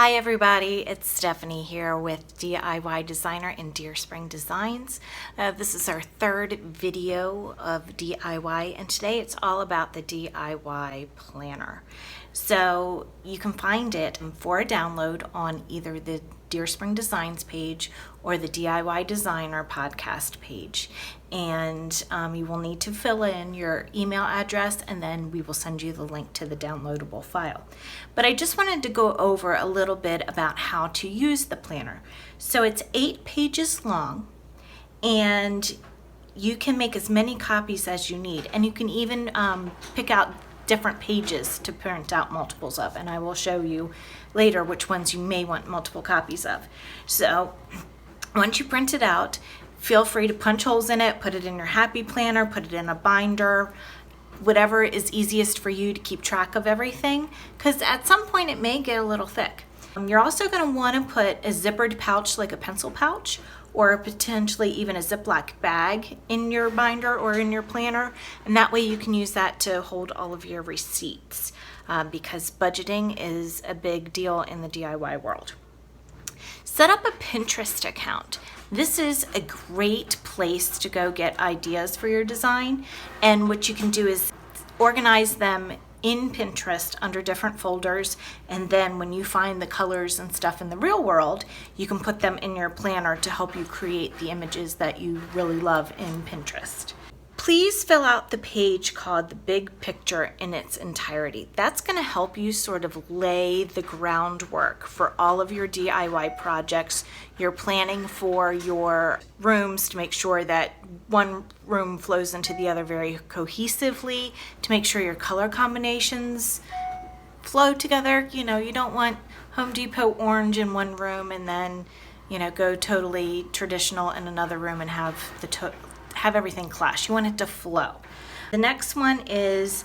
Hi everybody, it's Stephanie here with DIY Designer in Deer Spring Designs. This is our third video of DIY, and today it's all about the DIY planner. So you can find it for a download on either the Deer Spring Designs page or the DIY Designer podcast page. And you will need to fill in your email address, and then we will send you the link to the downloadable file. But I just wanted to go over a little bit about how to use the planner. So it's 8 pages long, and you can make as many copies as you need, and you can even pick out different pages to print out multiples of, and I will show you later which ones you may want multiple copies of. So once you print it out, feel free to punch holes in it, put it in your happy planner, put it in a binder, whatever is easiest for you to keep track of everything, because at some point it may get a little thick. You're also going to want to put a zippered pouch like a pencil pouch, or potentially even a Ziploc bag in your binder or in your planner, and that way you can use that to hold all of your receipts, because budgeting is a big deal in the DIY world. Set up a Pinterest account. This is a great place to go get ideas for your design, and what you can do is organize them in Pinterest under different folders, and then when you find the colors and stuff in the real world, you can put them in your planner to help you create the images that you really love in Pinterest. Please fill out the page called the big picture in its entirety. That's going to help you sort of lay the groundwork for all of your DIY projects. You're planning for your rooms to make sure that one room flows into the other very cohesively, to make sure your color combinations flow together. You know, you don't want Home Depot orange in one room and then, go totally traditional in another room and have everything clash. You want it to flow. The next one is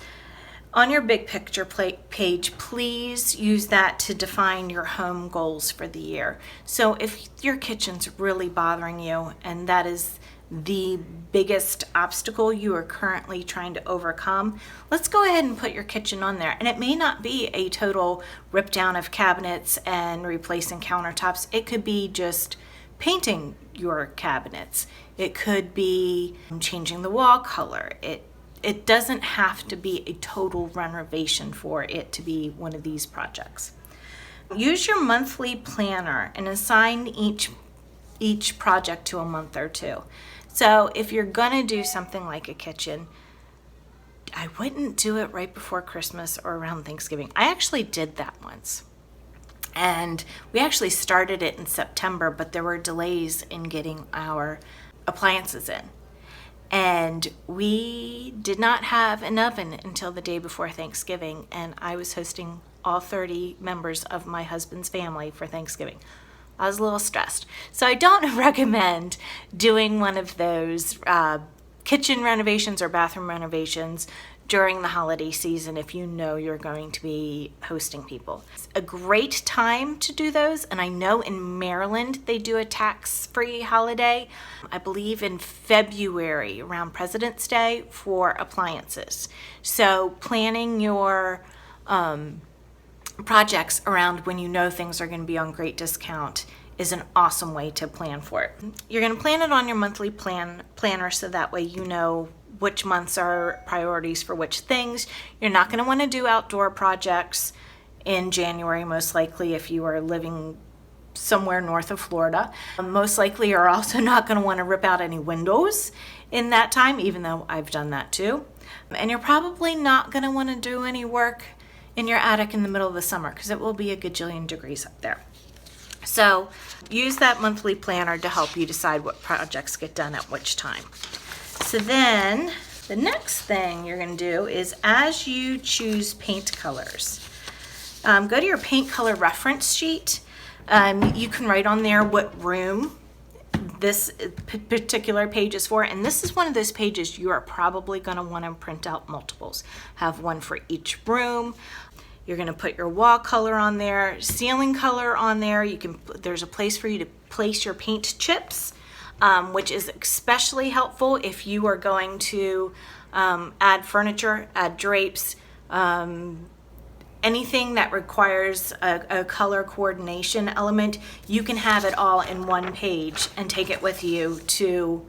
on your big picture page. Please use that to define your home goals for the year. So if your kitchen's really bothering you and that is the biggest obstacle you are currently trying to overcome, let's go ahead and put your kitchen on there. And it may not be a total rip down of cabinets and replacing countertops. It could be just painting your cabinets. It could be changing the wall color. It doesn't have to be a total renovation for it to be one of these projects. Use your monthly planner and assign each project to a month or two. So if you're gonna do something like a kitchen, I wouldn't do it right before Christmas or around Thanksgiving. I actually did that once. And we actually started it in September, but there were delays in getting our appliances in. And we did not have an oven until the day before Thanksgiving, and I was hosting all 30 members of my husband's family for Thanksgiving. I was a little stressed. So I don't recommend doing one of those kitchen renovations or bathroom renovations during the holiday season if you know you're going to be hosting people. It's a great time to do those, and I know in Maryland they do a tax-free holiday, I believe in February around President's Day, for appliances. So planning your projects around when you know things are going to be on great discount is an awesome way to plan for it. You're going to plan it on your monthly planner, so that way you know which months are priorities for which things. You're not going to want to do outdoor projects in January, most likely, if you are living somewhere north of Florida. Most likely you're also not going to want to rip out any windows in that time, even though I've done that too. And you're probably not going to want to do any work in your attic in the middle of the summer, because it will be a gajillion degrees up there. So use that monthly planner to help you decide what projects get done at which time. So then the next thing you're going to do is, as you choose paint colors, go to your paint color reference sheet. You can write on there what room this particular page is for, and this is one of those pages you are probably going to want to print out multiples. Have one for each room. You're going to put your wall color on there, ceiling color on there. There's a place for you to place your paint chips, which is especially helpful if you are going to add furniture, add drapes, anything that requires a color coordination element, you can have it all in one page and take it with you to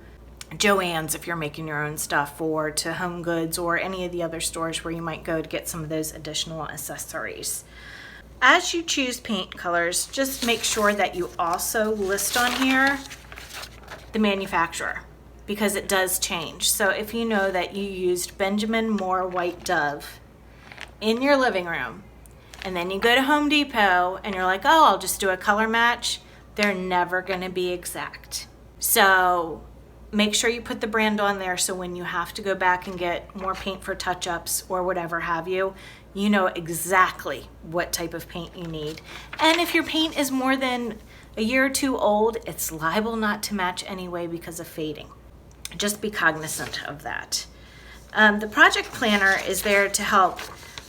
Joann's if you're making your own stuff, or to Home Goods, or any of the other stores where you might go to get some of those additional accessories. As you choose paint colors, just make sure that you also list on here the manufacturer, because it does change. So if you know that you used Benjamin Moore White Dove in your living room, and then you go to Home Depot and you're like, oh, I'll just do a color match, they're never going to be exact. So make sure you put the brand on there, so when you have to go back and get more paint for touch-ups or whatever have you, you know exactly what type of paint you need. And if your paint is more than a year or two old, it's liable not to match anyway because of fading. Just be cognizant of that. The project planner is there to help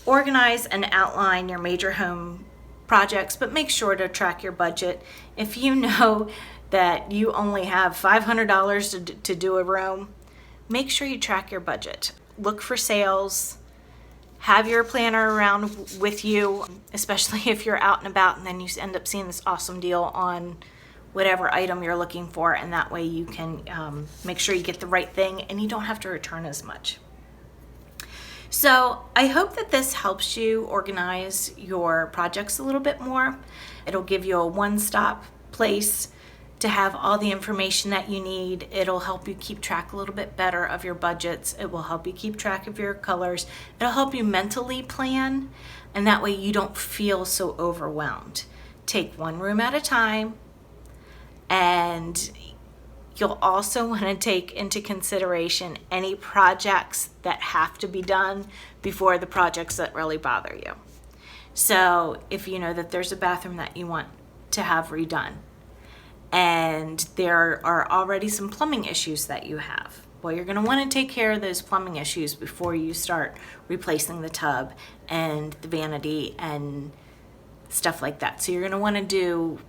organize and outline your major home projects, but make sure to track your budget. If you know that you only have $500 to do a room, make sure you track your budget. Look for sales. Have your planner around with you, especially if you're out and about and then you end up seeing this awesome deal on whatever item you're looking for, and that way you can make sure you get the right thing and you don't have to return as much. So I hope that this helps you organize your projects a little bit more. It'll give you a one-stop place to have all the information that you need. It'll help you keep track a little bit better of your budgets. It will help you keep track of your colors. It'll help you mentally plan, and that way you don't feel so overwhelmed. Take one room at a time, and you'll also want to take into consideration any projects that have to be done before the projects that really bother you. So if you know that there's a bathroom that you want to have redone, and there are already some plumbing issues that you have, well, you're going to want to take care of those plumbing issues before you start replacing the tub and the vanity and stuff like that. So you're going to want to do,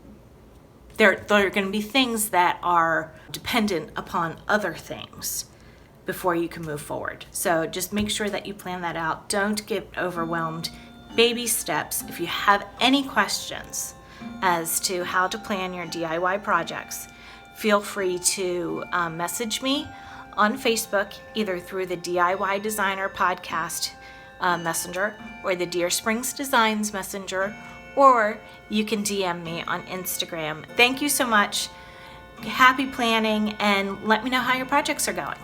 there are going to be things that are dependent upon other things before you can move forward. So just make sure that you plan that out. Don't get overwhelmed. Baby steps. If you have any questions as to how to plan your DIY projects, feel free to message me on Facebook, either through the DIY Designer Podcast Messenger or the Deer Springs Designs Messenger, or you can DM me on Instagram. Thank you so much. Happy planning, and let me know how your projects are going.